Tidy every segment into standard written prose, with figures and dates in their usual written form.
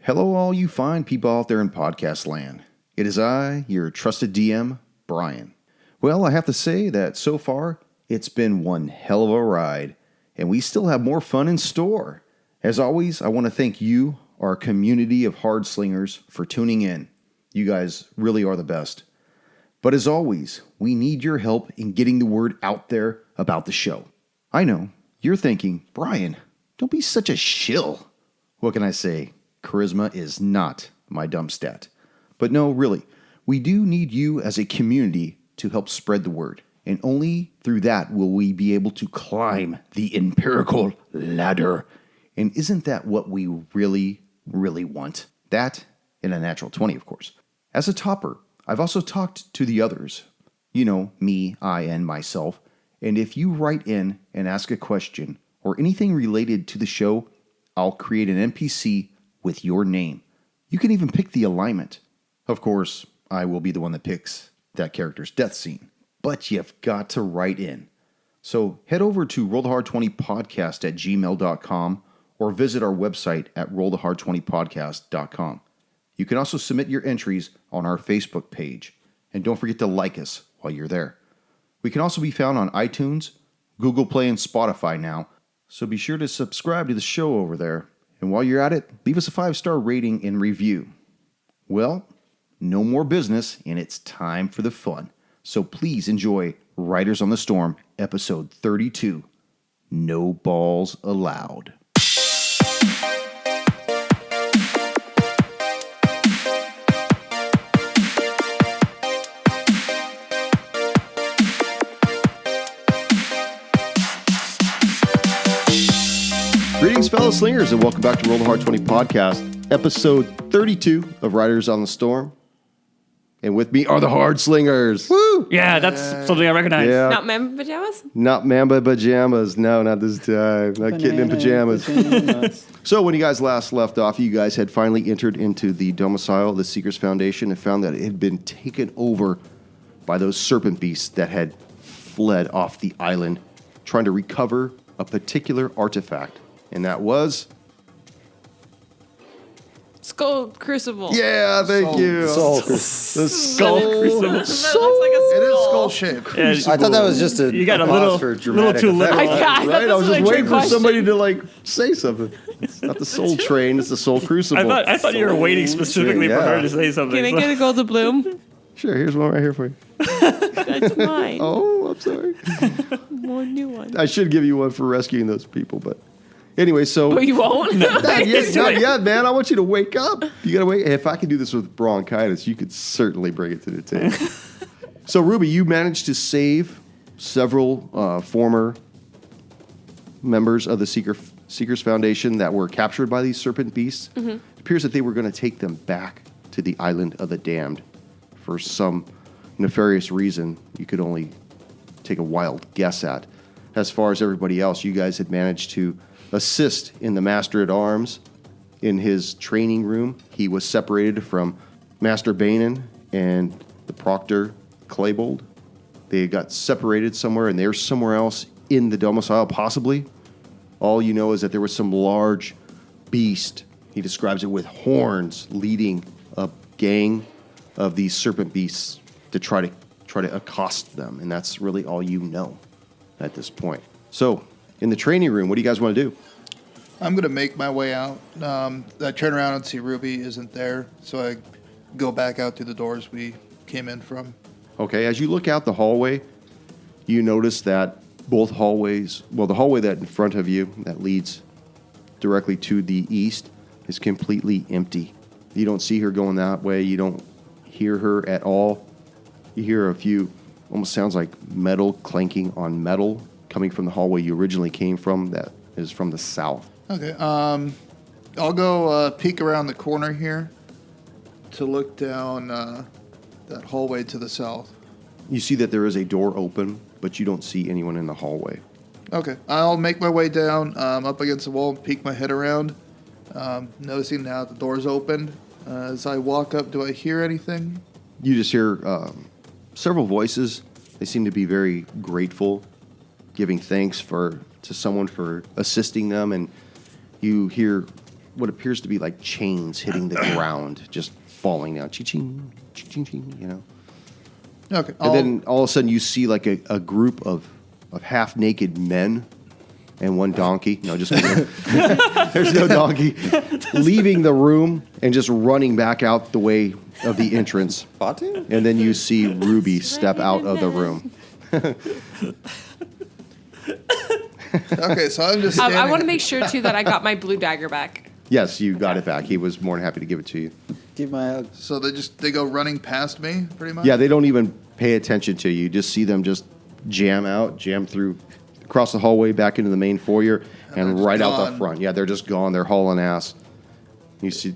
Hello, all you fine people out there in podcast land. It is I, your trusted DM, Brian. Well, I have to say that so far, it's been one hell of a ride, and we still have more fun in store. As always, I want to thank you, our community of hard slingers, for tuning in. You guys really are the best. But as always, we need your help in getting the word out there about the show. I know, you're thinking, Brian, don't be such a shill. What can I say? Charisma is not my dumb stat. But no, really, we do need you as a community to help spread the word. And only through that will we be able to climb the empirical ladder. And isn't that what we really want? That and a natural 20, of course. As a topper, I've also talked to the others. You know, me, I, and myself. And if you write in and ask a question or anything related to the show, I'll create an NPC with your name. You can even pick the alignment. Of course, I will be the one that picks that character's death scene. But you've got to write in. So head over to rollthehard20podcast@gmail.com or visit our website at rollthehard20podcast.com. You can also submit your entries on our Facebook page. And don't forget to like us while you're there. We can also be found on iTunes, Google Play, and Spotify now. So be sure to subscribe to the show over there. And while you're at it, leave us a 5-star rating and review. Well, no more business, and it's time for the fun. So please enjoy Riders on the Storm, episode 32, No Balls Allowed. Greetings, fellow slingers, and welcome back to Roll the Hard 20 podcast, episode 32 of Riders on the Storm. And with me are the Hard Slingers. Woo! Yeah, that's something I recognize. Yeah. Not Mamba pajamas? Not Mamba pajamas. No, not this time. Not kitten in pajamas. So when you guys last left off, you guys had finally entered into the domicile of the Seekers Foundation and found that it had been taken over by those serpent beasts that had fled off the island, trying to recover a particular artifact. And that was... Skull Crucible. Yeah, thank you. Soul. The skull. Crucible. That looks like a It is skull skull shaped. Yeah, I thought that was just a You got a pause little- for little dramatic too effect. little. Right, I was just waiting for somebody to say something. It's not the soul train, it's the soul crucible. I thought you were waiting specifically for yeah. her to say something. Can I get a golden bloom? Sure, here's one right here for you. That's mine. Oh, I'm sorry. More new one. I should give you one for rescuing those people, but anyway, so Oh, you won't? not yet, man. I want you to wake up. You gotta wake. If I could do this with bronchitis, you could certainly bring it to the table. So, Ruby, you managed to save several former members of the Seekers Foundation that were captured by these serpent beasts. Mm-hmm. It appears that they were going to take them back to the island of the damned for some nefarious reason you could only take a wild guess at. As far as everybody else, you guys had managed to assist in the Master-at-Arms in his training room. He was separated from Master Banin and the Proctor Claybold. They got separated somewhere, and they're somewhere else in the domicile, possibly. All you know is that there was some large beast. He describes it with horns leading a gang of these serpent beasts to try to accost them, and that's really all you know at this point. So, in the training room, what do you guys want to do? I'm going to make my way out. I turn around and see Ruby isn't there, so I go back out through the doors we came in from. Okay, as you look out the hallway, you notice that both hallways, well, the hallway that in front of you that leads directly to the east is completely empty. You don't see her going that way. You don't hear her at all. You hear a few, almost sounds like metal clanking on metal coming from the hallway you originally came from that is from the south. Okay, I'll go peek around the corner here to look down that hallway to the south. You see that there is a door open, but you don't see anyone in the hallway. Okay, I'll make my way down up against the wall and peek my head around, noticing now the door's open. As I walk up, do I hear anything? You just hear several voices. They seem to be very grateful, giving thanks to someone for assisting them, and you hear what appears to be like chains hitting the ground, just falling down. Ching, ching, ching, you know. Okay. And then all of a sudden you see like a group of half-naked men and one donkey. No, just kidding. There's no donkey. Leaving the room and just running back out the way of the entrance. Batu? And then you see Ruby step out of the room. Okay, so I'm just standing. I want to make sure too that I got my blue dagger back. Yes, you got it back. He was more than happy to give it to you. Give my hug. So they go running past me, pretty much? Yeah, they don't even pay attention to you. You just see them just jam through, across the hallway, back into the main foyer, and they're right just out the gone. front. Yeah, they're just gone. They're hauling ass. You see,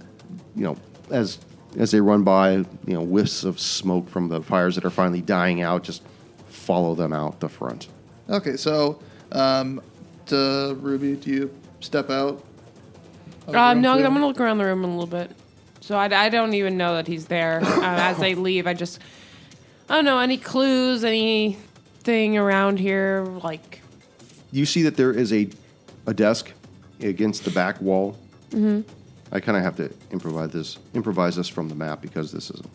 as they run by, whiffs of smoke from the fires that are finally dying out, just follow them out the front. Okay, so, Ruby, do you step out? of the No, room I'm too? going to look around the room a little bit. So I don't even know that he's there. As they leave, I don't know, any clues, anything around here, like... You see that there is a desk against the back wall. Mm-hmm. I kind of have to improvise this from the map because this isn't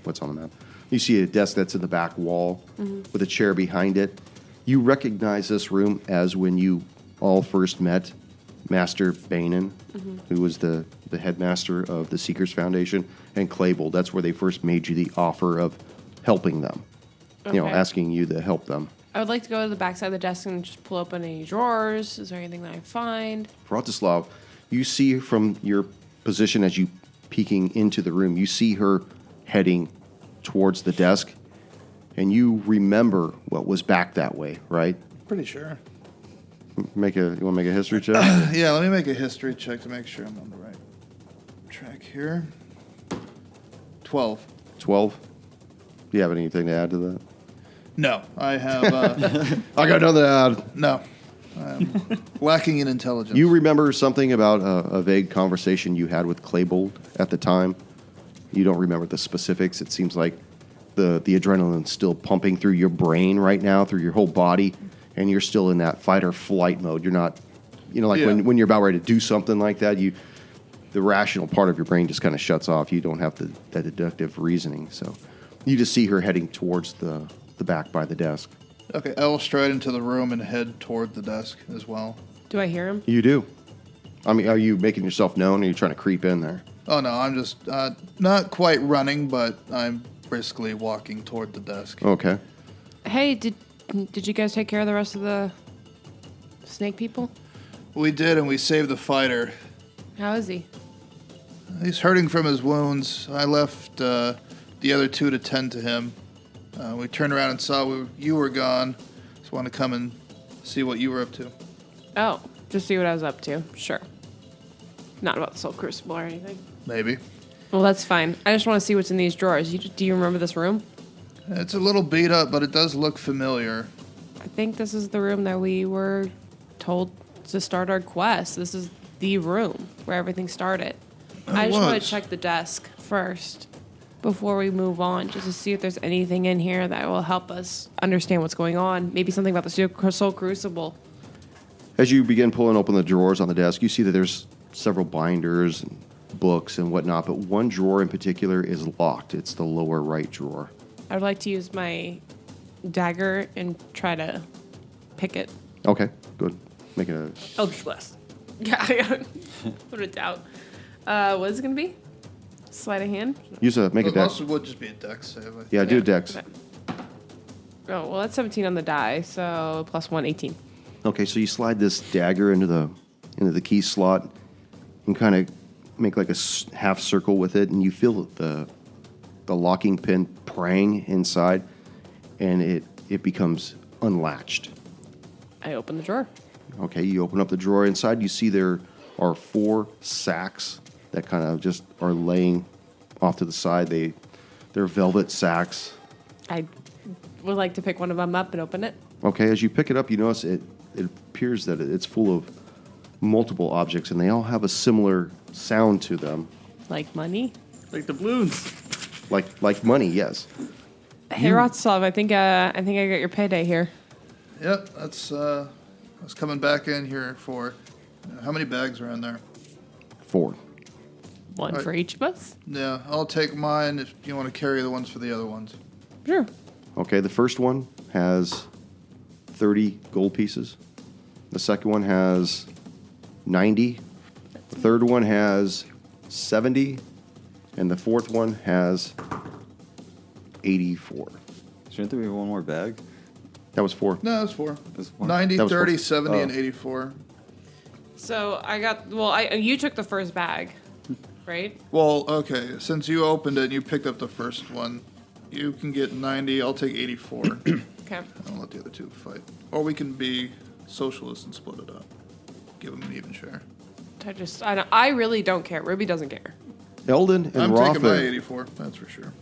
what's on the map. You see a desk that's in the back wall with a chair behind it. You recognize this room as when you all first met Master Bainin, who was the headmaster of the Seekers Foundation, and Claybold. That's where they first made you the offer of helping them, Okay. asking you to help them. I would like to go to the backside of the desk and just pull open any drawers. Is there anything that I find? Vratislav, you see from your position as you peeking into the room, you see her heading towards the desk, and you remember what was back that way, right? Pretty sure. You want to make a history check? Yeah, let me make a history check to make sure I'm on the right track here. 12. 12? Do you have anything to add to that? No, I have, I got nothing to add. no. I'm lacking in intelligence. You remember something about a vague conversation you had with Claybold at the time? You don't remember the specifics. It seems like the adrenaline's still pumping through your brain right now, through your whole body, and you're still in that fight or flight mode. You're not, Yeah. when you're about ready to do something like that, the rational part of your brain just kind of shuts off. You don't have that deductive reasoning. So you just see her heading towards the back by the desk. Okay, I will stride into the room and head toward the desk as well. Do I hear him? You do. I mean, are you making yourself known, or are you trying to creep in there? Oh, no, I'm just not quite running, but I'm briskly walking toward the desk. Okay. Hey, did you guys take care of the rest of the snake people? We did, and we saved the fighter. How is he? He's hurting from his wounds. I left the other two to tend to him. We turned around and saw you were gone. Just want to come and see what you were up to. Oh, just see what I was up to. Sure. Not about the Soul Crucible or anything. Maybe. Well, that's fine. I just want to see what's in these drawers. Do you remember this room? It's a little beat up, but it does look familiar. I think this is the room that we were told to start our quest. This is the room where everything started. I just want was. to check the desk first before we move on, just to see if there's anything in here that will help us understand what's going on. Maybe something about the Soul Crucible. As you begin pulling open the drawers on the desk, you see that there's several binders and books and whatnot, but one drawer in particular is locked. It's the lower right drawer. I would like to use my dagger and try to pick it. Okay, good. Make it a... Eldritch Blast. Yeah, what a doubt. What is it going to be? Sleight of hand? Make a dex. Most would just be a dex save. I think. Yeah, do a dex. Okay. Oh, well, that's 17 on the die, so plus 1, 18. Okay, so you slide this dagger into the key slot and kind of make like a half circle with it, and you feel the locking pin praying inside, and it becomes unlatched. I open the drawer. Okay, you open up the drawer. Inside, you see there are 4 sacks that kind of just are laying off to the side. They're velvet sacks. I would like to pick one of them up and open it. Okay, as you pick it up, you notice it appears that it's full of multiple objects, and they all have a similar sound to them. Like money? Like the balloons. Like money, yes. Hey, Rotslav, I think I got your payday here. Yep, that's I was coming back in here for. How many bags are in there? 4. One for each of us? Yeah, I'll take mine if you want to carry the ones for the other ones. Sure. Okay, the first one has 30 gold pieces. The second one has 90. The third one has 70. And the fourth one has 84. Shouldn't there be one more bag? That was 4. No, that's 4. That's 4. 90, That was 30, four. 70, and Oh. 84. So I got, you took the first bag, right? Well, okay, since you opened it and you picked up the first one, you can get 90, I'll take 84. Okay. I'll let the other two fight. Or we can be socialists and split it up. Give them an even share. I really don't care. Ruby doesn't care. Eldon and I'm taking my Rafa. 84, that's for sure.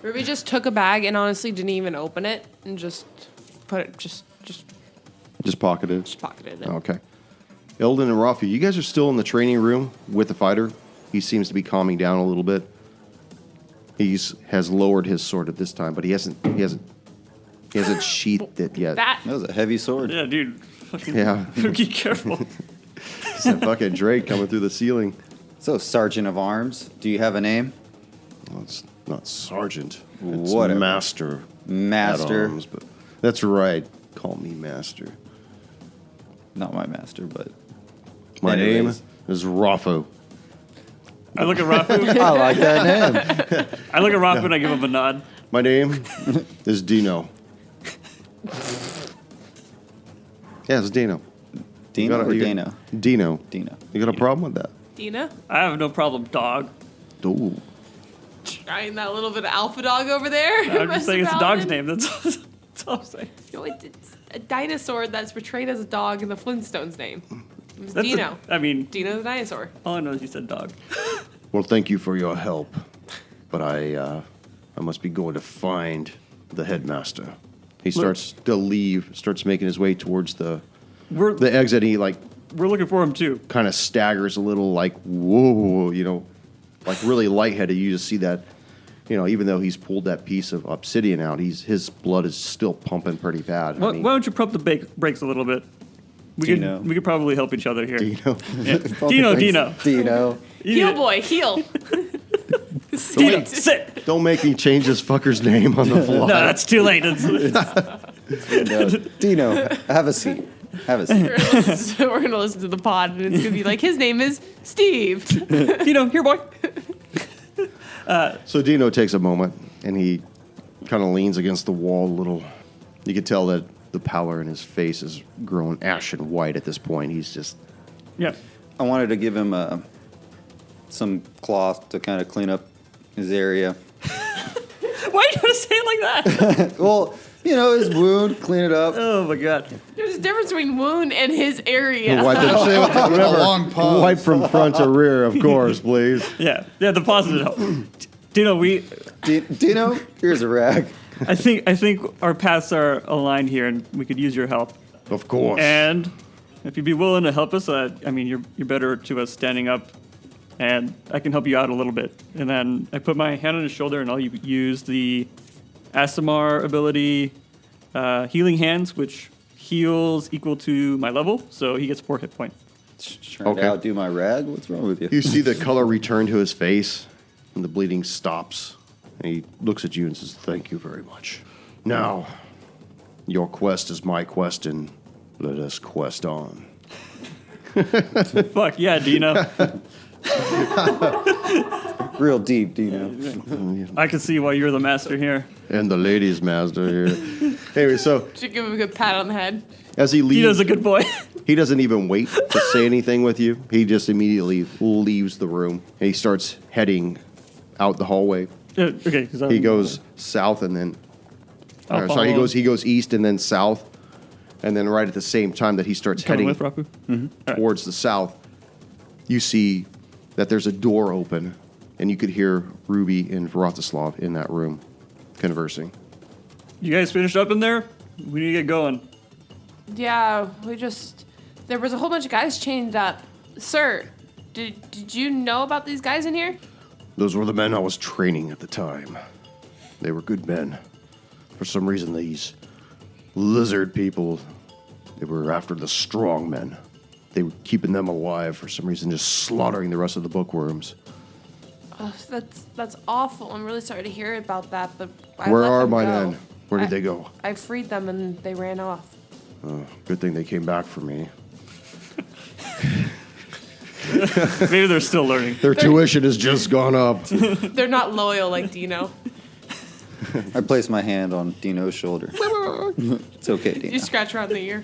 Ruby just took a bag and honestly didn't even open it and just put it, just Pocketed. pocketed it. Okay. Eldon and Rafa, you guys are still in the training room with the fighter. He seems to be calming down a little bit. Has lowered his sword at this time, but he hasn't sheathed it yet. That That was a heavy sword. Yeah, dude. Fucking Yeah. be careful. It's that fucking Drake coming through the ceiling. So, Sergeant of Arms, do you have a name? Well, it's not sergeant. It's Whatever. master. Master. At arms, but that's right. Call me master. Not my master, but My Anyways. name is Rafa. I look at Rafu. I like that name. I look at Rafu and I give him a nod. My name is Dino. Yeah, it's Dino. Dino or you got- Dano? Dino. Dino. You got a problem with that? Dina I have no problem, dog. Ooh. trying that little bit of alpha dog over there. I'm just saying it's a Mr. dog's Paladin. name. That's all I'm saying. No, it's a dinosaur that's portrayed as a dog in the Flintstones name. It was That's Dino. I mean, Dino the dinosaur. all I know is you said dog. Well, thank you for your help, but I must be going to find the headmaster. He starts to leave, starts making his way towards the We're exit. He like looking for him too. kind of staggers a little, like whoa, like really lightheaded. You just see that, even though he's pulled that piece of obsidian out, his blood is still pumping pretty bad. Why don't you pump the brakes a little bit? We Dino. could probably help each other here. Dino. Yeah. Dino. Dino. Heel boy, heel. Dino, sit. Don't make me change this fucker's name on the fly. No, that's too late. Dino, have a seat. Have a seat. We're gonna listen to the pod and it's gonna be like his name is Steve. Dino, here, boy. So Dino takes a moment and he kind of leans against the wall a little. You can tell that the pallor in his face is grown ashen white at this point. He's just Yeah. I wanted to give him some cloth to kind of clean up his area. Why are you gonna say it like that? Well, his wound, clean it up. Oh my god. There's a difference between wound and his area. wipe it Especially with the long pause. wipe from front to rear, of course, please. Yeah. The positive help. Dino, Dino, here's a rag. I think our paths are aligned here, and we could use your help. Of course. And if you'd be willing to help us, you're better to us standing up, and I can help you out a little bit. And then I put my hand on his shoulder, and I'll use the Asimar ability, Healing Hands, which heals equal to my level, so he gets 4 hit points. Trying Okay. to outdo my rag? What's wrong with you? You see the color return to his face, and the bleeding stops. And he looks at you and says, "Thank you very much. Now, your quest is my quest, and let us quest on." Fuck yeah, Dino. Real deep, Dino. I can see why you're the master here. And the ladies' master here. Anyway, so Should give him a good pat on the head. as he Dino's leaves, a good boy. he doesn't even wait to say anything with you. He just immediately leaves the room, and he starts heading out the hallway. Okay. He goes south and then I'll sorry, follow. he goes east and then south, and then right at the same time that he starts Coming heading with Rapu. towards the south, you see that there's a door open, and you could hear Ruby and Vratislav in that room conversing. You guys finished up in there? We need to get going. Yeah, there was a whole bunch of guys chained up. Sir, did you know about these guys in here? Those were the men I was training at the time. They were good men. For some reason, these lizard people, they were after the strong men. they were keeping them alive for some reason, just slaughtering the rest of the bookworms. Oh, that's awful. I'm really sorry to hear about that, but Where let are them my go. men? Where did they go? I freed them and they ran off. Oh, good thing they came back for me. Maybe they're still learning. Their tuition has just gone up. They're not loyal like Dino. I place my hand on Dino's shoulder. It's okay, Dino. You scratch around the ear.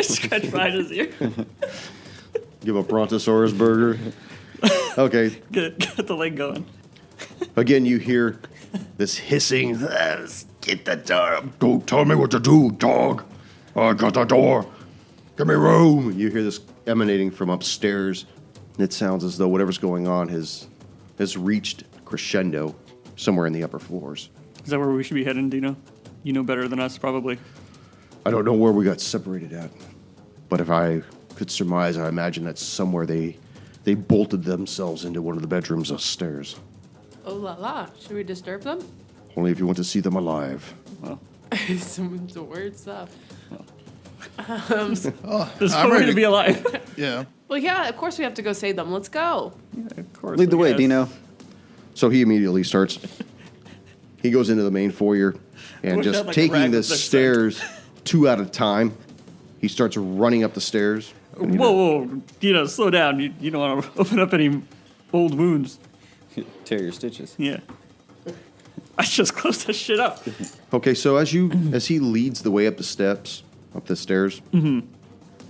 Scratch behind his ear. Give a Brontosaurus burger. Okay. Get the leg going. Again, you hear this hissing. Get the door. Don't tell me what to do, dog. I got the door. Give me room. You hear this emanating from upstairs. It sounds as though whatever's going on has reached crescendo somewhere in the upper floors. Is that where we should be heading, Dino? You know better than us, probably. I don't know where we got separated at, but if I could surmise, I imagine that's somewhere they bolted themselves into one of the bedrooms upstairs. Oh la la. Should we disturb them? Only if you want to see them alive. Well, Some weird stuff. there's I'm no way ready. to be alive. Yeah. Well, yeah, of course we have to go save them. Let's go. Of course. Lead the I way, guess. Dino. So he immediately starts. He goes into the main foyer and wish I just had, like, a rag taking the with this stairs two at a time. He starts running up the stairs. Whoa, Dino, slow down. You don't want to open up any old wounds. Tear your stitches. Yeah. I just closed this shit up. Okay, so as he leads the way up the stairs,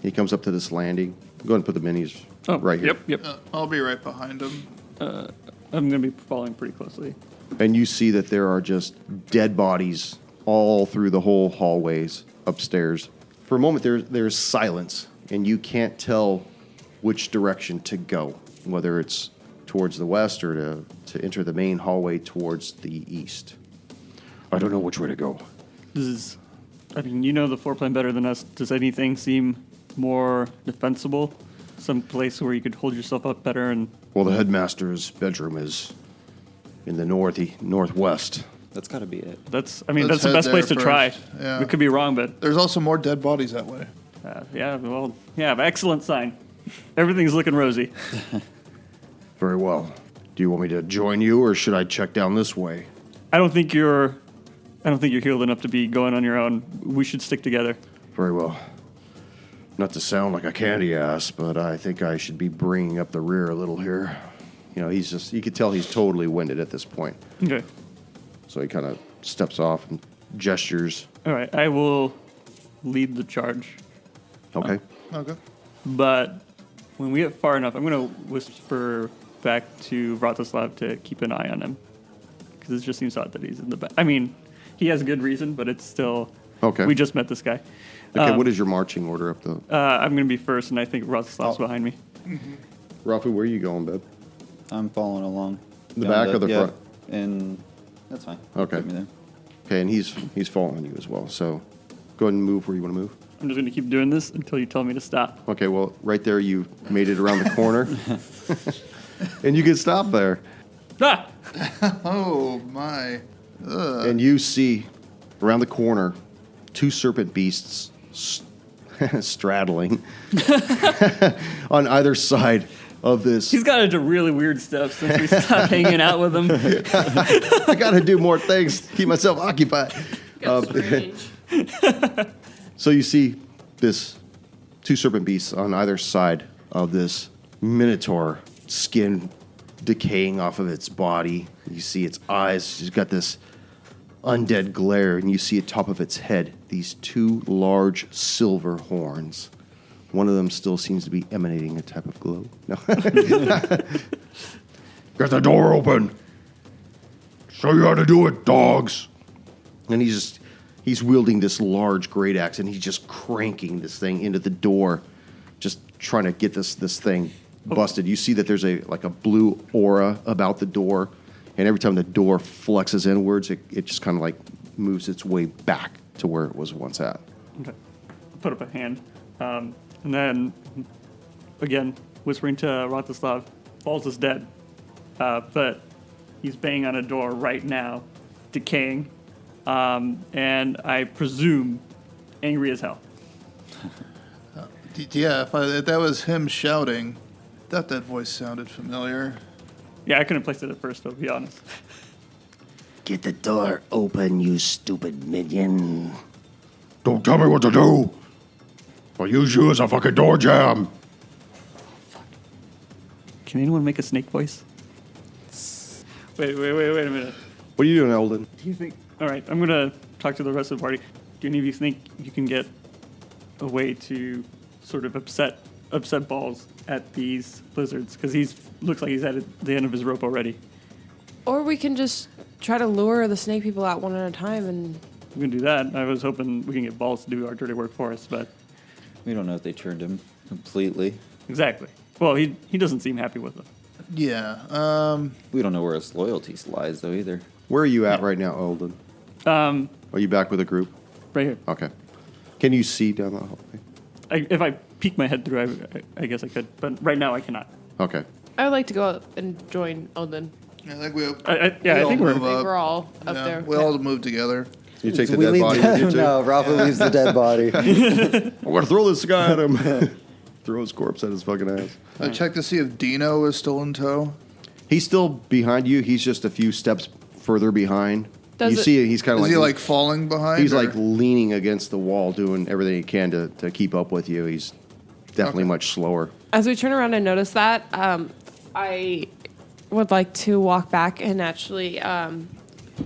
he comes up to this landing. Go ahead and put the minis right here. Yep. I'll be right behind him. I'm going to be following pretty closely. And you see that there are just dead bodies all through the whole hallways upstairs. For a moment, there's silence, and you can't tell which direction to go, whether it's towards the west or to enter the main hallway towards the east. I don't know which way to go. You know the floor plan better than us. Does anything seem more defensible? Some place where you could hold yourself up better and... Well, the headmaster's bedroom is in the northwest. That's got to be it. That's the Let's best head place to there try. first. Yeah. We could be wrong, but There's also more dead bodies that way. excellent sign. Everything's looking rosy. Very well. Do you want me to join you, or should I check down this way? I don't think you're healed enough to be going on your own. We should stick together. Very well. Not to sound like a candy ass, but I think I should be bringing up the rear a little here. You know, you could tell he's totally winded at this point. Okay. So he kind of steps off and gestures. All right. I will lead the charge. Okay. Okay. But when we get far enough, I'm going to whisper back to Vratislav to keep an eye on him. Because it just seems odd that he's in the back. I mean, he has a good reason, but it's still... Okay. We just met this guy. Okay, what is your marching order up the... I'm going to be first, and I think Vratislav's behind me. Rafu, where are you going, babe? I'm following along. The Down back or the front? And that's fine. Okay. Get me there. Okay, and he's following you as well. So go ahead and move where you want to move. I'm just going to keep doing this until you tell me to stop. Okay, well, right there you made it around the corner. And you can stop there. Ah! Oh, my. And you see around the corner 2 serpent beasts straddling on either side of this. He's got into really weird stuff since we stopped hanging out with him. I got to do more things to keep myself occupied. Got strange. So you see this 2 serpent beasts on either side of this minotaur, skin decaying off of its body. You see its eyes. It's got this undead glare, and you see atop of its head these 2 large silver horns. One of them still seems to be emanating a type of glow. No. Get the door open. Show you how to do it, dogs. And he's wielding this large great axe, and he's just cranking this thing into the door, just trying to get this thing busted. You see that there's a blue aura about the door, and every time the door flexes inwards, it just kind of like moves its way back to where it was once at. Okay. Put up a hand. And then, again, whispering to Vratislav, Baalz is dead. But he's banging on a door right now, decaying. And I presume angry as hell. Yeah, if that was him shouting, I thought that voice sounded familiar. Yeah, I couldn't place it at first, to be honest. Get the door open, you stupid minion. Don't tell me what to do. I'll use you as a fucking door jam. Can anyone make a snake voice? Wait a minute. What are you doing, Eldon? Do you think... All right, I'm going to talk to the rest of the party. Do any of you think you can get a way to sort of upset Baalz at these blizzards? Because looks like he's at the end of his rope already. Or we can just try to lure the snake people out one at a time and... We can do that. I was hoping we can get Baalz to do our dirty work for us, but... We don't know if they turned him completely. Exactly. Well, he doesn't seem happy with them. Yeah. We don't know where his loyalty lies, though, either. Where are you at right now, Eldon? Are you back with a group? Right here. Okay. Can you see down the hallway? If I peek my head through, I guess I could, but right now I cannot. Okay. I would like to go up and join Odin. I think we. I think we're... I think we're all up there. We all move together. You take the We dead leave body the- with you too? No, Rafa leaves the dead body. I'm going to throw this guy at him. Throw his corpse at his fucking ass. I checked to see if Dino is still in tow. He's still behind you. He's just a few steps further behind. You see, he's kind of Is like... he like falling behind? He's or- like leaning against the wall, doing everything he can to keep up with you. He's definitely Okay. much slower. As we turn around and notice that, I would like to walk back and actually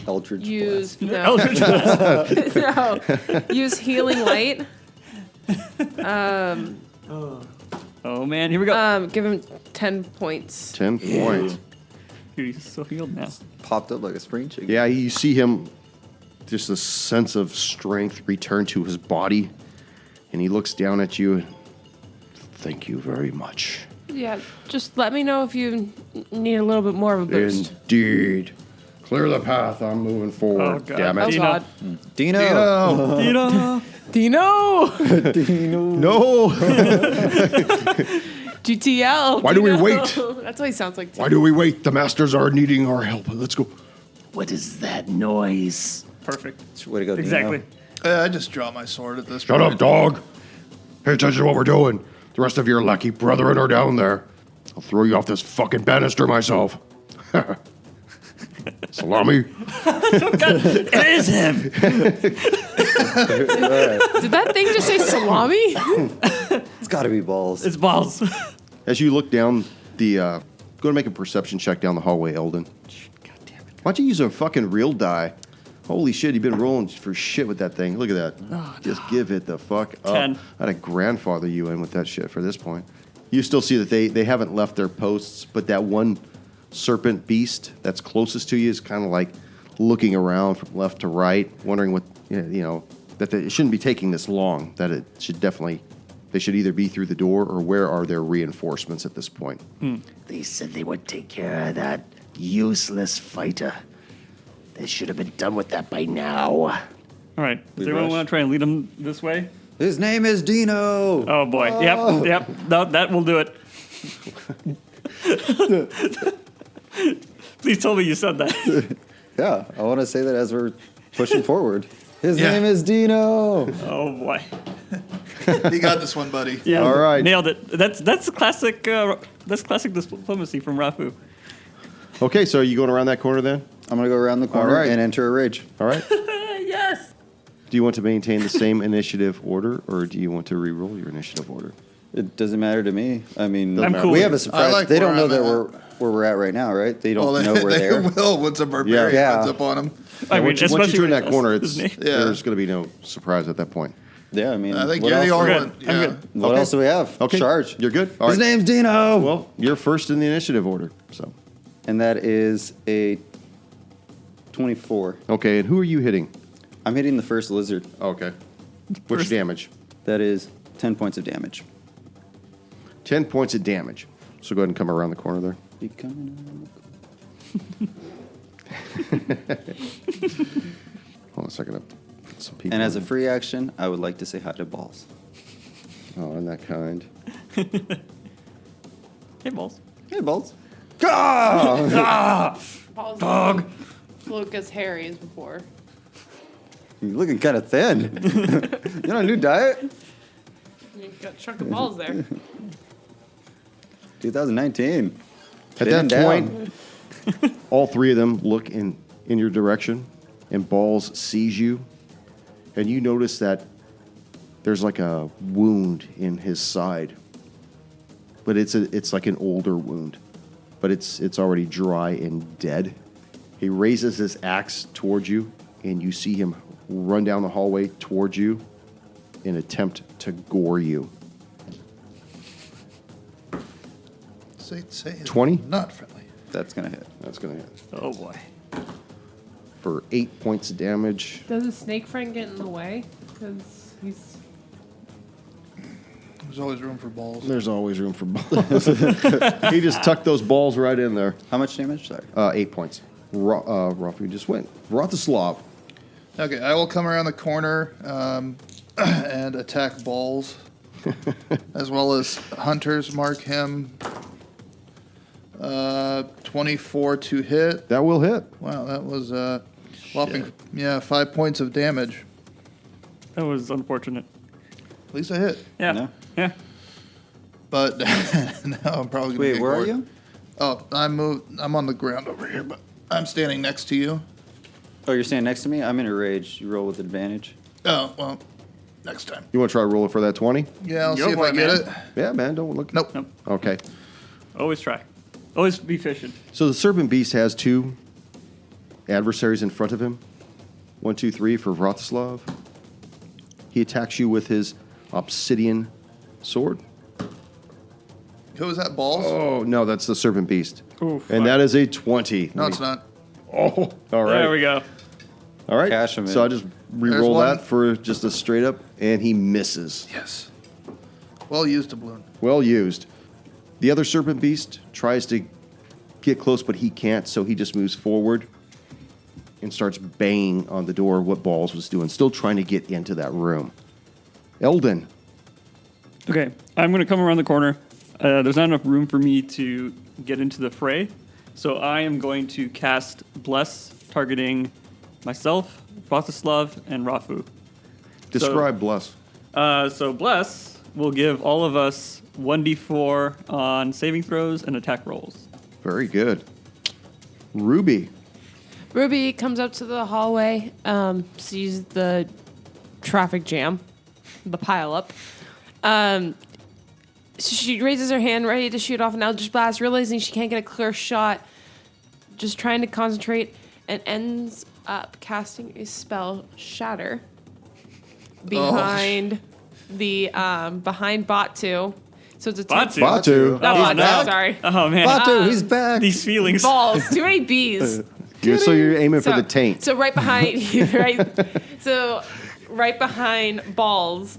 Eldritch use Eldritch no, use healing light. Oh, man, here we go. Give him 10 points. 10 points. Dude, he's so healed now. Popped up like a spring chicken. Yeah, you see him, just a sense of strength return to his body, and he looks down at you. Thank you very much. Yeah, just let me know if you need a little bit more of a boost. Indeed. Clear the path. I'm moving forward. Oh, God. Damn Oh it. God, Dino! Dino. Dino, No. GTL. Why do we Dino. wait? That's what he sounds like. Why do we wait? The masters are needing our help. Let's go. What is that noise? Perfect. Way to go, Dino. Exactly. I just draw my sword at this Shut point. up, dog. Pay attention to what we're doing. The rest of your lucky brethren are down there. I'll throw you off this fucking banister myself. Salami. It is him. Did that thing just say salami? It's got to be Baalz. It's Baalz. As you look down the... go and make a perception check down the hallway, Eldon. God damn it. Why don't you use a fucking real die? Holy shit, you've been rolling for shit with that thing. Look at that. Just give it the fuck up. 10. I'd have grandfather you in with that shit for this point. You still see that they haven't left their posts, but that one serpent beast that's closest to you is kind of like looking around from left to right, wondering what, that it shouldn't be taking this long, that it should definitely, they should either be through the door or where are their reinforcements at this point. They said they would take care of that useless fighter. They should have been done with that by now. All right. Does everyone rush. want to try and lead him this way? His name is Dino! Oh, boy. Yep. No, that will do it. Please tell me you said that. Yeah, I want to say that as we're pushing forward. His name is Dino! Oh, boy. You got this one, buddy. Yeah. All right. Nailed it. That's classic. That's classic diplomacy from Rafu. Okay, so are you going around that corner then? I'm going to go around the corner All right. and enter a rage. All right. Yes. Do you want to maintain the same initiative order, or do you want to re-roll your initiative order? It doesn't matter to me. I mean, I'm cool we with have a it. surprise. I like they don't where know I'm that at. where we're at right now, right? They don't Well, know we're they there. will once a barbarian Yeah. runs up on them. I mean, once you especially turn with that corner, his it's name. Yeah. there's going to be no surprise at that point. Yeah, I mean, I think what you're the else- only We're one. good. I'm Yeah. good. What Okay. else do we have? Okay, Charge. You're good. All His right. name's Dino. Well, you're first in the initiative order. So And that is a 24. okay, and who are you hitting? I'm hitting the first lizard. Okay, what's First- your damage? That is 10 points of damage. 10 points of damage. So go ahead and come around the corner there. Be coming Hold on a second. I'll put some people. And as a in. free action, I would like to say hi to Baalz. Oh, and that kind. Hey, balls. Hey, Baalz. Dog. Look as hairy as before. You're looking kind of thin. You on a new diet? You got a chunk of balls there. 2019. At that point, all three of them look in your direction, and Baalz sees you, and you notice that there's like a wound in his side, but it's like an older wound, but it's already dry and dead. He raises his axe towards you, and you see him run down the hallway towards you and attempt to gore you. Say 20? Not friendly. That's going to hit. That's going to hit. Oh boy. For 8 points of damage. Does a snake friend get in the way? Because he's... There's always room for balls. There's always room for balls. He just tucked those balls right in there. How much damage? Sorry. 8 points. Rafu just went. Vratislav. Okay, I will come around the corner and attack Baalz, as well as hunters. Mark him. 24 to hit. That will hit. Wow, that was whopping 5 points of damage. That was unfortunate. At least I hit. Yeah. No? Yeah. But now I'm probably gonna Wait, get where are gored. you? Oh, I'm on the ground over here, but I'm standing next to you. Oh, you're standing next to me? I'm in a rage. You roll with advantage. Oh, well, next time. You want to try rolling for that 20? Yeah, I'll Go see if for I it, get man. it. Yeah, man. Don't look. Nope. Nope. Okay. Always try. Always be efficient. So the serpent beast has two adversaries in front of him. 1, 2, 3 for Vratislav. He attacks you with his obsidian sword. Who is that, Baalz? Oh, no, that's the serpent beast. Ooh, And that is a 20. No, it's not. Oh, all right. There we go. All right. Cash him So in. I just re-roll one. that for just a straight up, and he misses. Yes. Well used, doubloon. Well used. The other serpent beast tries to get close, but he can't, so he just moves forward and starts banging on the door, what Baalz was doing, still trying to get into that room. Eldon. Okay, I'm going to come around the corner. There's not enough room for me to get into the fray, so I am going to cast Bless, targeting myself, Vratislav, and Rafu. Describe Bless. So Bless will give all of us 1d4 on saving throws and attack rolls. Very good. Ruby. Ruby comes up to the hallway, sees the traffic jam, the pileup. She raises her hand, ready to shoot off an Eldritch Blast, realizing she can't get a clear shot, just trying to concentrate, and ends up casting a spell, Shatter, behind behind Bot 2. So it's a Batu. Batu. Oh, Bot no. 2, sorry. Oh, man. Batu, he's back. These feelings. Balls, too many B's. So you're aiming for the taint. So right behind, right behind Baalz.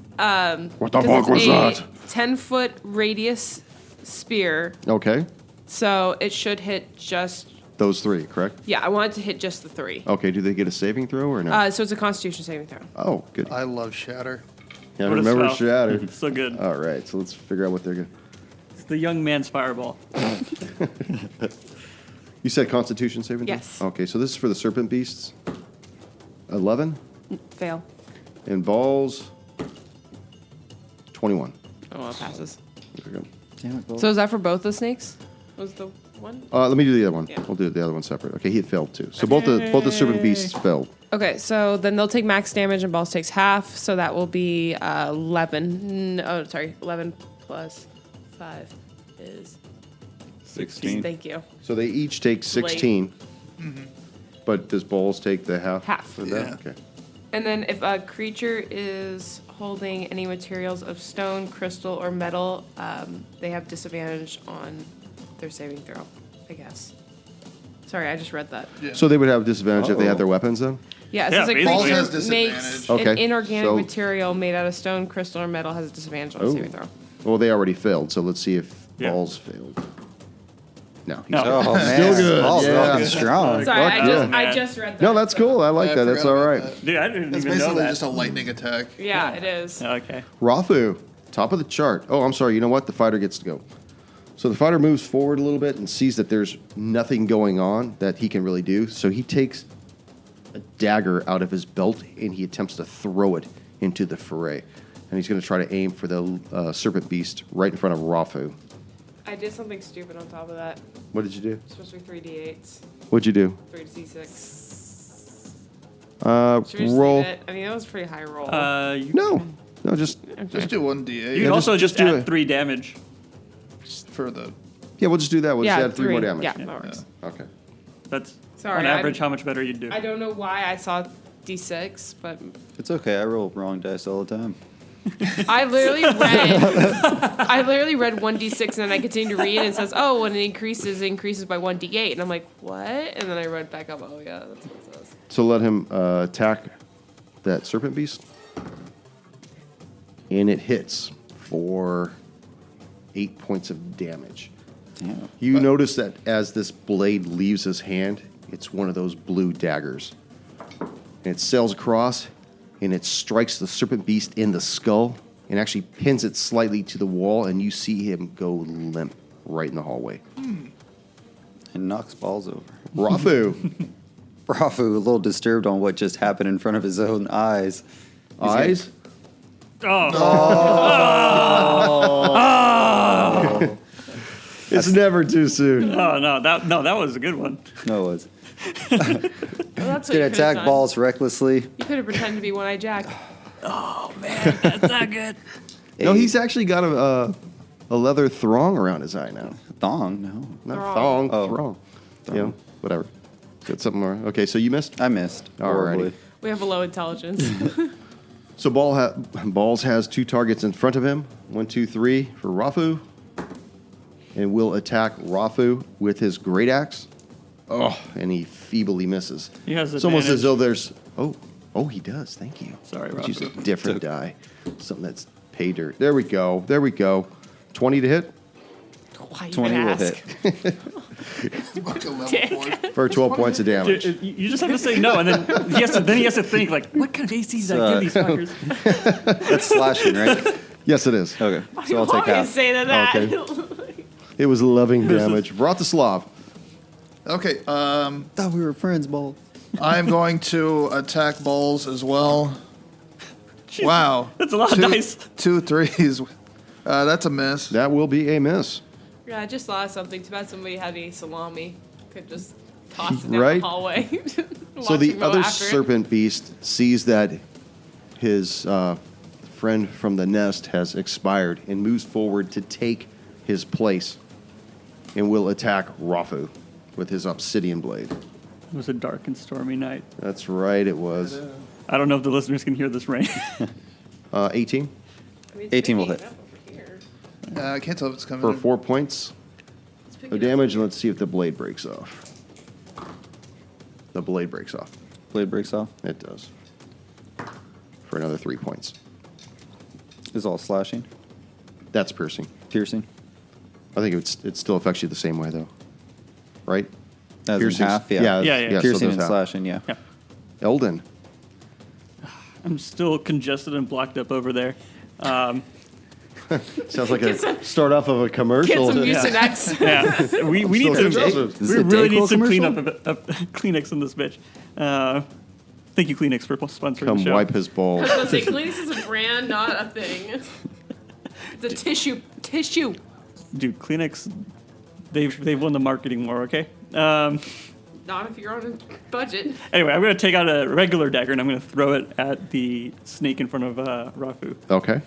What the 'cause fuck it's was a that? 10-foot radius spear, Okay. so it should hit just. Those three, correct? Yeah, I want it to hit just the 3. Okay, do they get a saving throw or no? So it's a Constitution saving throw. Oh, good. I love Shatter. Yeah, What a remember spell. Shatter. So good. All right, so let's figure out what they're going to... It's the young man's fireball. You said Constitution saving throw? Yes. Okay, so this is for the serpent beasts. 11. Fail. And Baalz, 21. Oh, well, it passes. There we go. Damn it, Bull. So is that for both the snakes? Was the one? Let me do the other one. Yeah. We'll do the other one separate. Okay, he had failed too. So both the serpent beasts failed. Okay, so then they'll take max damage and Baalz takes half, so that will be 11. Oh, sorry, 11 plus 5 is 16. Thank you. So they each take 16. But does Baalz take the half? Half. For that? Yeah. Okay. And then if a creature is holding any materials of stone, crystal, or metal, they have disadvantage on their saving throw, I guess. Sorry, I just read that. Yeah. So they would have disadvantage if they Uh-oh. had their weapons then? Yeah, it Yeah, says a basically. creature Baalz has makes disadvantage. Okay, an inorganic so- material made out of stone, crystal, or metal has a disadvantage on Oh. saving throw. Well, they already failed, so let's see if Yeah. Baalz failed. No. he's No. good. Oh, man. Still good. Ball's Yeah. fucking strong. Sorry, Fuck yeah. I just read that. No, that's cool. I like I that. That's forgot all about right. that. Dude, I didn't It's even know basically that. just a lightning attack. Yeah, it is. Okay. Rafu, top of the chart. Oh, I'm sorry. You know what? The fighter gets to go. So the fighter moves forward a little bit and sees that there's nothing going on that he can really do. So he takes a dagger out of his belt and he attempts to throw it into the fray. and he's going to try to aim for the serpent beast right in front of Rafu. I did something stupid on top of that. What did you do? It's supposed to be 3d8s. What'd you do? 3d6. Should we just Roll. leave it? I mean, that was a pretty high roll. No, just Just do 1d8 You can Yeah, also just just do add it. 3 damage. for the. yeah. We'll just do that. We'll yeah, just add 3 more damage. Yeah, that works. Okay. That's Sorry, on average how much better you'd do. I don't know why I saw d6, but It's okay. I roll wrong dice all the time. I literally read 1d6 and then I continued to read and it says, oh, when it increases by 1d8. And I'm like, what? And then I read back up, oh yeah, that's what it says. So let him attack that serpent beast, and it hits for 8 points of damage. Damn. You notice that as this blade leaves his hand, it's one of those blue daggers. And it sails across, and it strikes the serpent beast in the skull, and actually pins it slightly to the wall, and you see him go limp right in the hallway. And knocks Baalz over. Rafu. Rafu, a little disturbed on what just happened in front of his own eyes. Eyes? It's never too soon. That was a good one. No, it was. Well, that's what Gonna you could've attack done. Baalz recklessly. You could have pretended to be One-Eyed Jack. That's not good. No, he's actually got a leather thong around his eye now. Thong, no. Not Thong. thong, Oh. thong. You know, whatever. Got something more. Okay, so you missed. I missed. Alrighty. Horribly. We have a low intelligence. So Baalz has 2 targets in front of him. 1, 2, 3 for Rafu. And will attack Rafu with his great axe. Oh, and he feebly misses. He has It's almost as advantage. though there's... Oh, he does. Thank you. Sorry, Let's use a Rafu. different die. Something that's pay dirt. There we go. 20 to hit Why you 20 will ask? hit. Like a level Dick. 4. for 12 points of damage. You just have to say no, and then he has to think like, what kind of ACs did I give these fuckers? That's slashing, right? Yes, it is. Okay, You so I'll take always half. say that. Okay. It was loving damage. Vratislav. Okay, Thought we were friends, Baalz. I'm going to attack Baalz as well. Wow. That's a lot of dice. 2 3s. That's a miss. That will be a miss. Yeah, I just lost something. Too bad somebody had any salami. Could just toss it down Right. the hallway. So Watch the him go other after it. serpent beast sees that his friend from the nest has expired and moves forward to take his place and will attack Rafu with his obsidian blade. It was a dark and stormy night. That's right, it was. I don't know if the listeners can hear this rain. 18 I mean, it's 18 will picking hit. up over here. I can't tell if it's coming for in. 4 points It's picking of up. damage, and let's see if the blade breaks off. The blade breaks off. Blade breaks off. It does. For another 3 points. Is all slashing, That's piercing. piercing. I think it still affects you the same way, though. Right? As in Piercing's- half, yeah. Yeah, yeah. so Piercing does and half. slashing, yeah. Yeah. Eldon. I'm still congested and blocked up over there. Sounds like a start off of a commercial. Get some Yeah. Mucinex. Yeah, we need still some. congested. Is We this a really need Dayquil some commercial? cleanup of Kleenex in this bitch. Thank you, Kleenex, for sponsoring Come the show. wipe his balls. I was gonna say, Kleenex is a brand, not a thing. The tissue. Dude, Kleenex, they've won the marketing war. Okay. Not if you're on a budget. Anyway, I'm gonna take out a regular dagger and I'm gonna throw it at the snake in front of Rafu. Okay.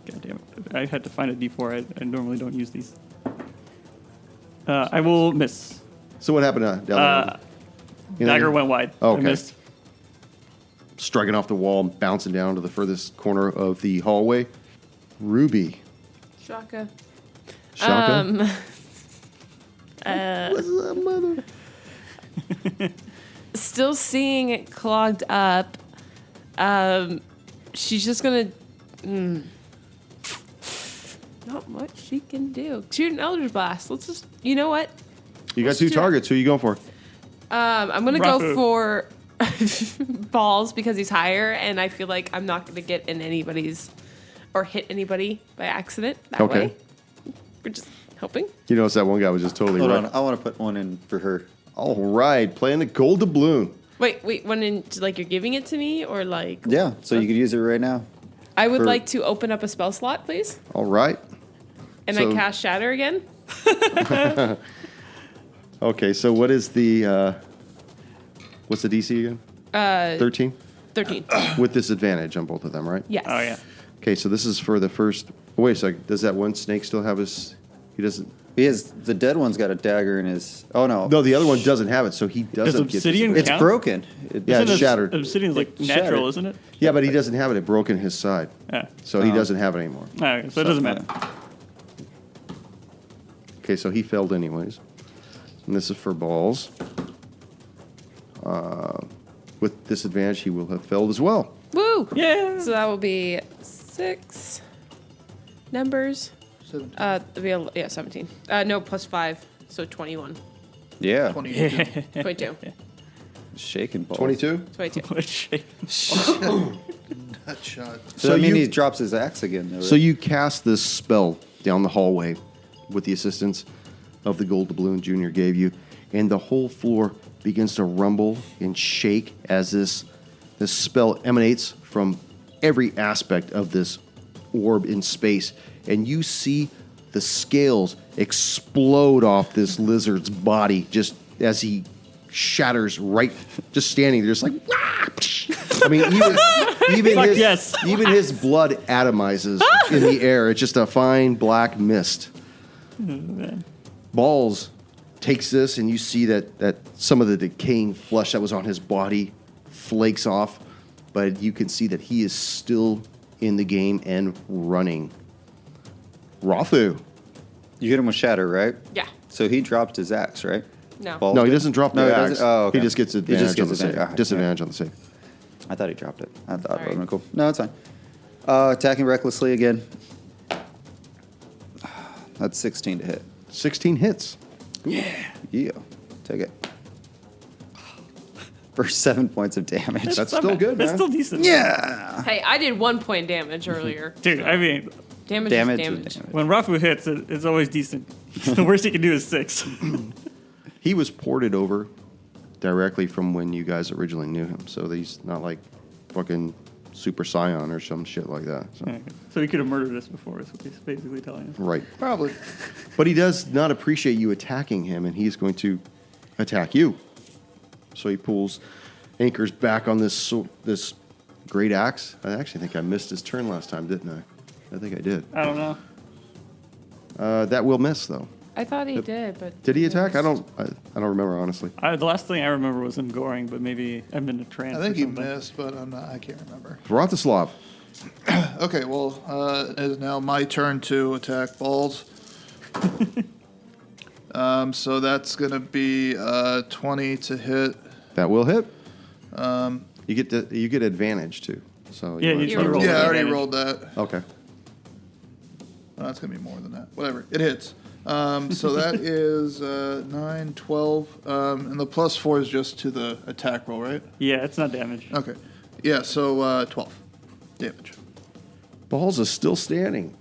God damn it! I had to find a D4. I normally don't use these. I will miss. So what happened down there? You know, Dagger went wide. Okay. I missed. Striking off the wall and bouncing down to the furthest corner of the hallway. Ruby. Shaka. Shaka. What's up, mother? Still seeing it clogged up. She's just gonna. Not much she can do. Shoot an Eldritch Blast. Let's just. You know what? You got Let's 2 do it. targets. Who are you going for? I'm gonna go Rafu. for Baalz because he's higher, and I feel like I'm not gonna get in anybody's or hit anybody by accident that Okay. way. We're just hoping. You notice that one guy was just totally Hold right. on, I want to put one in for her. All right. Playing the gold doubloon. Wait. When in like you're giving it to me or like? Yeah, so you could use it right now. I would For- like to open up a spell slot, please. All right. And So- I cast Shatter again. Okay, so what is the what's the DC again? 13? 13. With disadvantage on both of them, right? Yes. Oh, yeah. Okay, so this is for the first. Wait a second. Does that one snake still have his? He doesn't. He has the dead one's got a dagger in his. Oh no, No, the other one doesn't have it, so he doesn't get. obsidian- it's count? broken. Yeah, it's Isn't shattered. Obsidian's like It's natural, shattered. isn't it? Yeah, but he doesn't have it. It broke in his side, Yeah. so he doesn't have it anymore. Oh, okay, so it doesn't matter. Okay, so he failed anyways. And this is for Baalz. With disadvantage, he will have failed as well. Woo! Yeah. So that will be 6 numbers. 17. No, plus 5. So 21. Yeah, 22. 22. shaking balls. 22? 22. What shape? That shot. So I mean, you- he drops his axe again. Though, So right? you cast this spell down the hallway with the assistance of the gold doubloon Junior gave you, and the whole floor begins to rumble and shake as this spell emanates from every aspect of this orb in space, and you see the scales explode off this lizard's body just as he shatters right, just standing there, just like. "Wah!" I mean, even Fuck his, yes. even his blood atomizes in the air. It's just a fine black mist. Baalz takes this, and you see that some of the decaying flesh that was on his body flakes off, but you can see that he is still in the game and running. Rothu. you hit him with shatter, right? Yeah. So he dropped his axe, right? No. Balls No, he did? doesn't drop the No, he axe. doesn't? Oh, okay. He just gets advantage on the save. advantage. Disadvantage on the save. I thought he dropped it. I thought that would have Sorry. been cool. No, it's fine. Attacking recklessly again. That's 16 to hit. 16 hits. Yeah, take it. For 7 points of damage. That's still good, That's man. still decent. yeah. Hey, I did 1 point damage earlier. Dude, I mean, Damage Damage is is damage. damage. when Rafu hits, it's always decent. The worst he can do is 6. He was ported over directly from when you guys originally knew him, so he's not like fucking Super Scion or some shit like that. So. So he could have murdered us before, is what he's basically telling us. Right. Probably. But he does not appreciate you attacking him, and he's going to attack you. So he pulls, anchors back on this great axe. I actually think I missed his turn last time, didn't I? I think I did. I don't know. That will miss, though. I thought he did, but. Did he attack? I don't remember, honestly. The last thing I remember was him goring, but maybe I'm in a trance. I think or he something. missed, but I can't remember. Vratislav. Okay, well, it is now my turn to attack Baalz. So that's going to be 20 to hit. That will hit. You get advantage, too. So Yeah, wanna you try to roll roll Yeah, I that already damage. rolled that. Okay. Oh, that's going to be more than that. Whatever. It hits. So that is 9, 12. And the plus 4 is just to the attack roll, right? Yeah, it's not damage. Okay. Yeah, so 12 damage. Baalz is still standing.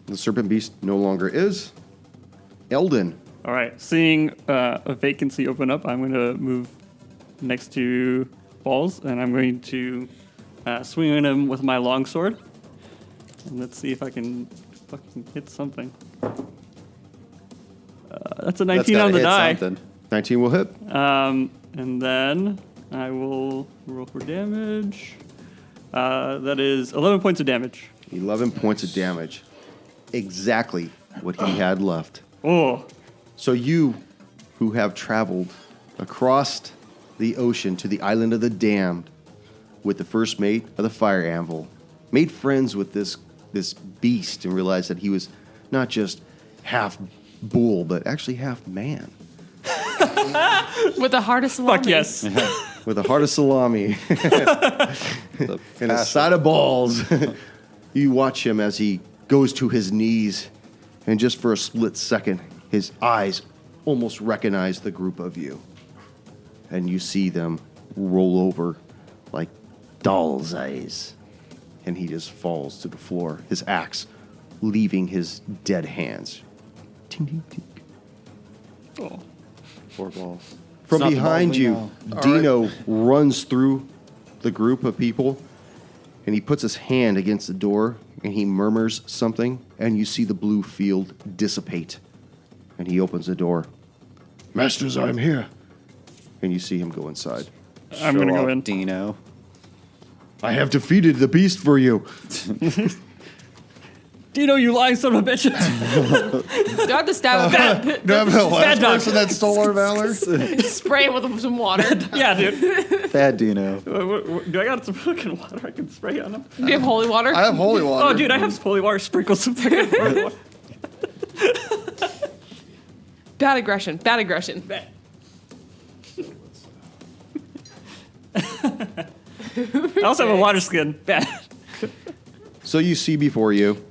The serpent beast no longer is. Eldon. All right, seeing a vacancy open up, I'm going to move next to Baalz, and I'm going to swing at him with my longsword. And let's see if I can fucking hit something. That's a 19 gotta on the hit die. something. 19 will hit. And then I will roll for damage. That is 11 points of damage. 11 points of damage. Exactly what he had left. Oh, So you, who have traveled across the ocean to the island of the damned with the first mate of the fire anvil, made friends with this beast and realized that he was not just half bull, but actually half man. With the hardest salami. fuck yes. With a heart of salami The and a passion. side of balls. You watch him as he goes to his knees, and just for a split second, his eyes almost recognize the group of you. And you see them roll over like doll's eyes. And he just falls to the floor, his axe leaving his dead hands. Ting, ting, ting. Oh. Four balls. From Not the behind balls we you, know. Dino runs through the group of people, And he puts his hand against the door, and he murmurs something, and you see the blue field dissipate. And he opens the door, Masters, I am here. and you see him go inside. I'm going to Show go off in. Dino. I have defeated the beast for you. Dino, you lying son of a bitch. Do I have to stab him? Do I have the Bad last dog. person that stole our valor? Spray him with some water. Yeah, dude. Bad Dino. Do I got some fucking water I can spray on him? Do you have holy water? I have holy water. Oh, dude, I have holy water sprinkled some fucking holy water. Bad aggression. Bad aggression. Bad. I also have a water skin. Bad. So you see before you.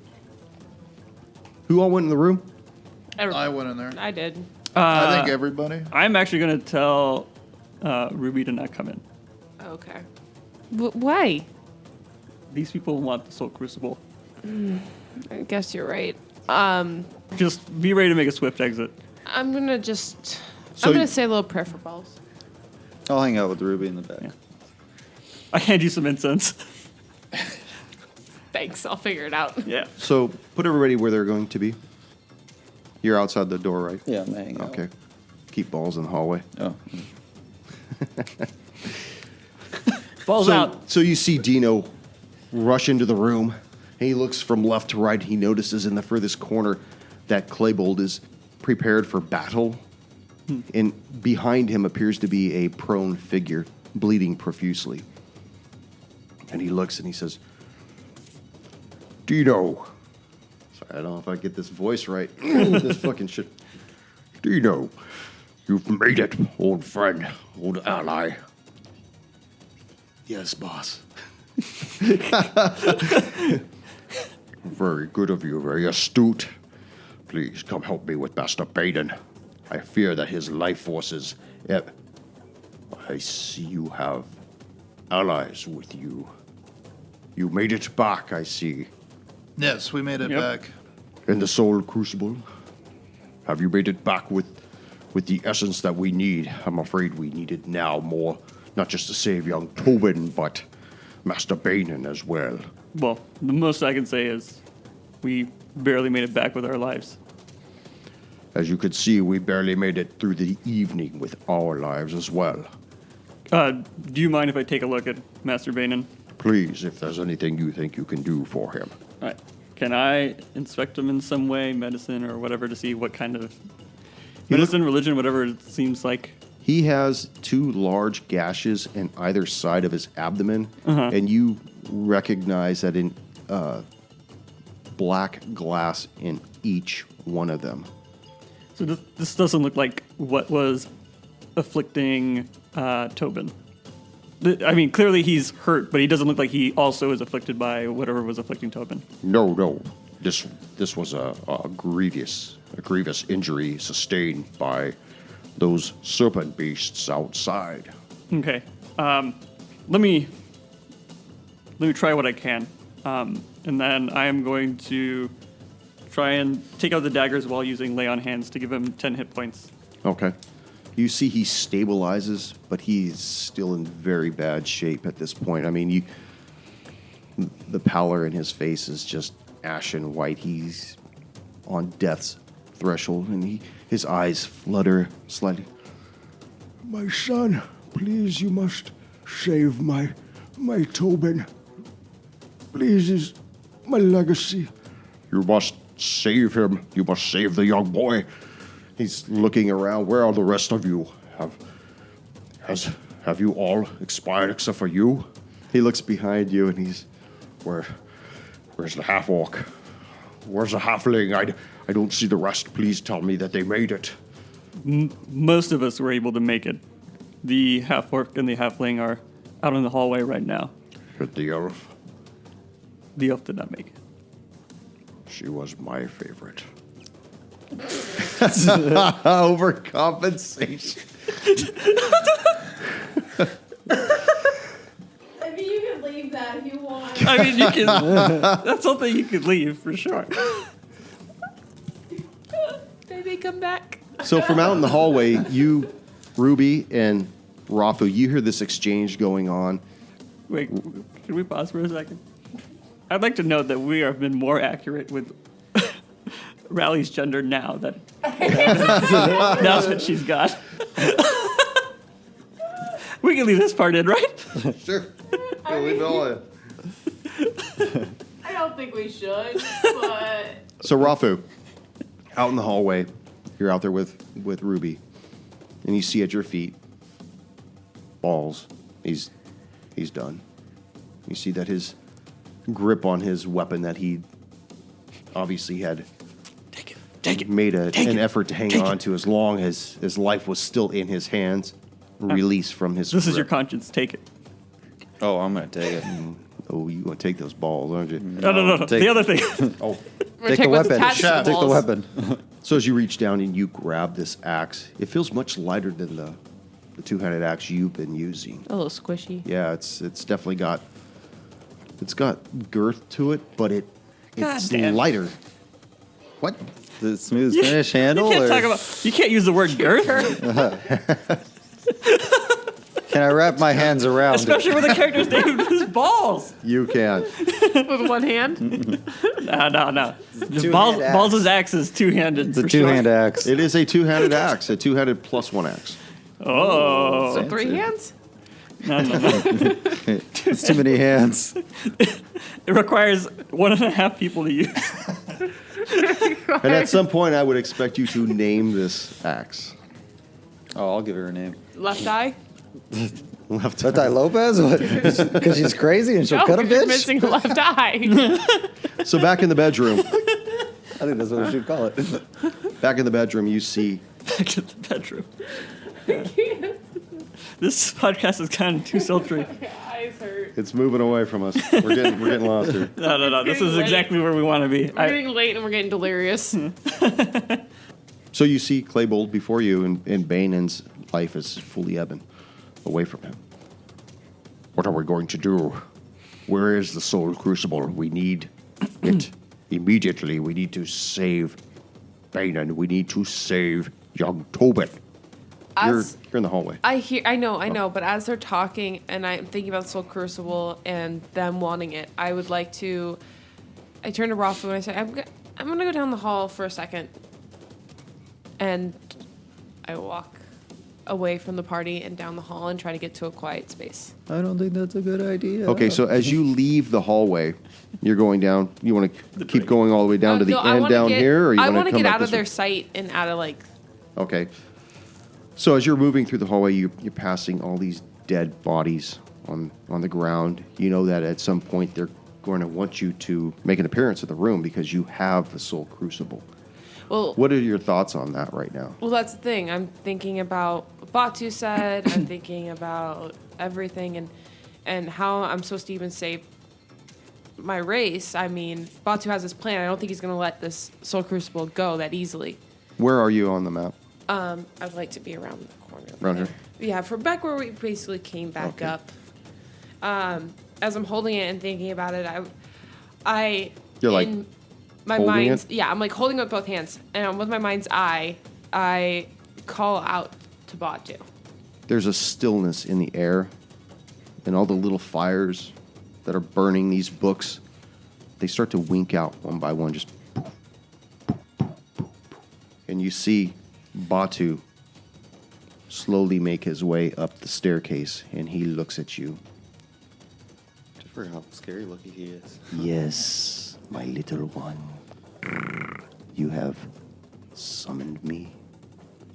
Who all went in the room? I went in there. I did. I think everybody. I'm actually going to tell Ruby to not come in. Okay. Why? These people want the Soul Crucible. I guess you're right. Just be ready to make a swift exit. I'm gonna just. So I'm gonna you- say a little prayer for Baalz. I'll hang out with Ruby in the back. Yeah. I hand you some incense. Thanks. I'll figure it out. Yeah. So put everybody where they're going to be. You're outside the door, right? Yeah, I'm hanging out. Okay. Keep balls in the hallway. Oh. Balls out. So you see Dino rush into the room, and he looks from left to right. He notices in the furthest corner that Claybold is prepared for battle. And behind him appears to be a prone figure, bleeding profusely. And he looks and he says, Dino. sorry, I don't know if I get this voice right. This fucking shit. Dino. You've made it, old friend, old ally. Yes, boss. Very good of you, very astute. Please come help me with Master Baden. I fear that his life forces. I see you have allies with you. You made it back, I see. Yes, we made it Yep. back. In the Soul Crucible. Have you made it back with the essence that we need? I'm afraid we need it now more, not just to save young Tobin, but Master Baden as well. Well, the most I can say is we barely made it back with our lives. As you could see, we barely made it through the evening with our lives as well. Do you mind if I take a look at Master Banin? Please, if there's anything you think you can do for him. All right. Can I inspect him in some way, medicine or whatever, to see what kind of medicine, religion, whatever it seems like? He has 2 large gashes in either side of his abdomen, and you recognize that in black glass in each one of them. So this doesn't look like what was afflicting Tobin. I mean, clearly he's hurt, but he doesn't look like he also is afflicted by whatever was afflicting Tobin. No. This was a grievous injury sustained by those serpent beasts outside. Okay. Let me try what I can, and then I am going to try and take out the daggers while using lay on hands to give him 10 hit points. Okay. You see he stabilizes, but he's still in very bad shape at this point. I mean, the pallor in his face is just ashen white. He's on death's threshold, and his eyes flutter slightly. My son, please, you must save my Tobin. Please, is my legacy. You must save him. You must save the young boy. He's looking around. Where are the rest of you? Have you all expired except for you? He looks behind you, and Where's the half-orc? Where's the halfling? I don't see the rest. Please tell me that they made it. Most of us were able to make it. The half-orc and the halfling are out in the hallway right now. But the elf, The elf did not make it. she was my favorite. overcompensation. I mean, you can leave that if you want. I mean, you can. That's something you could leave for sure. Baby, come back. So from out in the hallway, you, Ruby, and Rafu, you hear this exchange going on. Wait, Can we pause for a second? I'd like to note that we have been more accurate with Rally's gender now that she's got. We can leave this part in, right? Sure. We'll leave it all in. I don't think we should, but So Rafu, out in the hallway, you're out there with Ruby, and you see at your feet Baalz. He's done. You see that his grip on his weapon that he obviously had made an effort to hang on to as long as his life was still in his hands, released from his This is your grip. conscience. Take it. Oh, I'm gonna take it. Oh, you want to take those balls, aren't you? No. Take- The other thing. Oh. we're Take the check what's weapon. attached to the Take the balls. weapon. So as you reach down and you grab this axe, it feels much lighter than the two-handed axe you've been using. A little squishy. Yeah, it's definitely got girth to it, but it's Goddamn. lighter. What? The smooth finish handle. You can't or talk about. You can't use the word girth, can I wrap my hands around especially it? with a character's name is Baalz. You can. With one hand. No. two-hand axe. Baalz's axe is two-handed. It's a for two-hand sure. axe. It is a two-handed axe, a two-handed plus one axe. Oh. So 3 hands? No. It's too many hands. It requires 1.5 people to use. And at some point, I would expect you to name this axe. Oh, I'll give her a name. Left eye? Left Left Eye Lopez? Because she's crazy and she'll No, cut a 'cause you're bitch? missing a left eye. So back in the bedroom, I think that's what we should call it. you see Back in the bedroom. This podcast is kind of too sultry. Eyes hurt. it's moving away from us. We're getting lost here. No. This is exactly where we want to be. We're getting late and we're getting delirious. So you see Claybold before you, and Banon's life is fully ebbing away from him. What are we going to do? Where is the soul crucible? We need it immediately. We need to save Banon. We need to save young Tobin. You're in the hallway. I know, but as they're talking and I'm thinking about Soul Crucible and them wanting it, I would like to. I turn to Rafu and I say, I'm gonna go down the hall for a second, and I walk away from the party and down the hall and try to get to a quiet space. I don't think that's a good idea. Okay, so as you leave the hallway, you're going down. You want to keep going all the way down to the No, I end wanna down get- here, or you I want want to to come get back out of this their way? sight and out of like. Okay. So as you're moving through the hallway, you're passing all these dead bodies on the ground. You know that at some point they're going to want you to make an appearance in the room because you have the Soul Crucible. Well, What are your thoughts on that right now? Well, that's the thing. I'm thinking about what Batu said. I'm thinking about everything and how I'm supposed to even save my race. I mean, Batu has this plan. I don't think he's going to let this Soul Crucible go that easily. Where are you on the map? I'd like to be around the corner. over Around there. here? Yeah, from back where we basically came back Okay. up. As I'm holding it and thinking about it, I You're like in my holding mind's it? yeah, I'm like holding it with both hands, and with my mind's eye, I call out to Batu. There's a stillness in the air, and all the little fires that are burning these books, they start to wink out one by one, just poof, poof, poof, poof, poof. And you see Batu slowly make his way up the staircase, and he looks at you. Just for how scary looking he is. Yes, my little one. You have summoned me.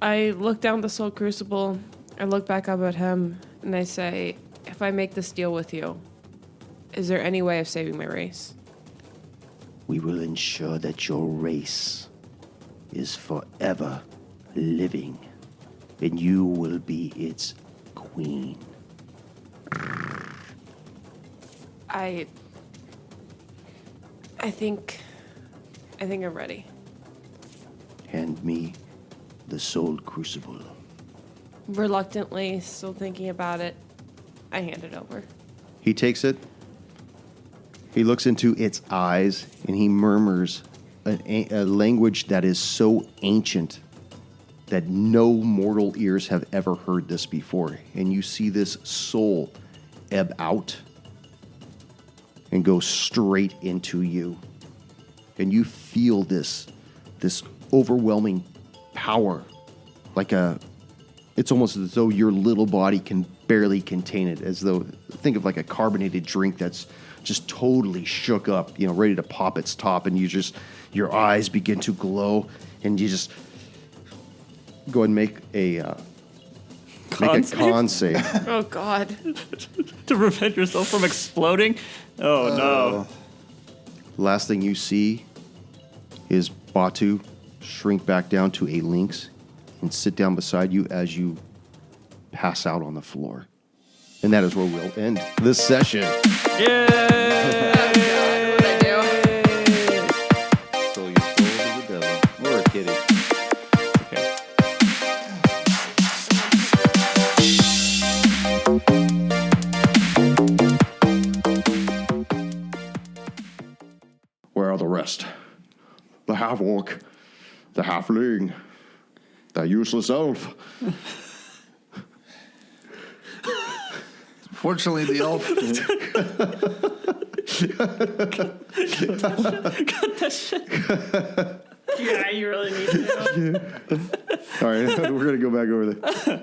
I look down the Soul Crucible, I look back up at him, and I say, if I make this deal with you, is there any way of saving my race? We will ensure that your race is forever living, and you will be its queen. I think I'm ready. Hand me the Soul Crucible. Reluctantly, still thinking about it, I hand it over. He takes it, he looks into its eyes, and he murmurs a language that is so ancient that no mortal ears have ever heard this before. And you see this soul ebb out and goes straight into you. And you feel this overwhelming power, it's almost as though your little body can barely contain it, as though, think of like a carbonated drink that's just totally shook up, ready to pop its top, and your eyes begin to glow, and you just go and make a con save. Oh, God. To prevent yourself from exploding? Oh, no. Last thing you see is Batu shrink back down to a lynx and sit down beside you as you pass out on the floor. And that is where we'll end this session. Yay! Oh, God. What'd I Sold your soul to the devil. Or a kitty. Okay. Where are the rest? The half-orc, the halfling, the useless elf. Fortunately, the elf. Cut that shit. Yeah, you really need to know. All right, we're going to go back over there.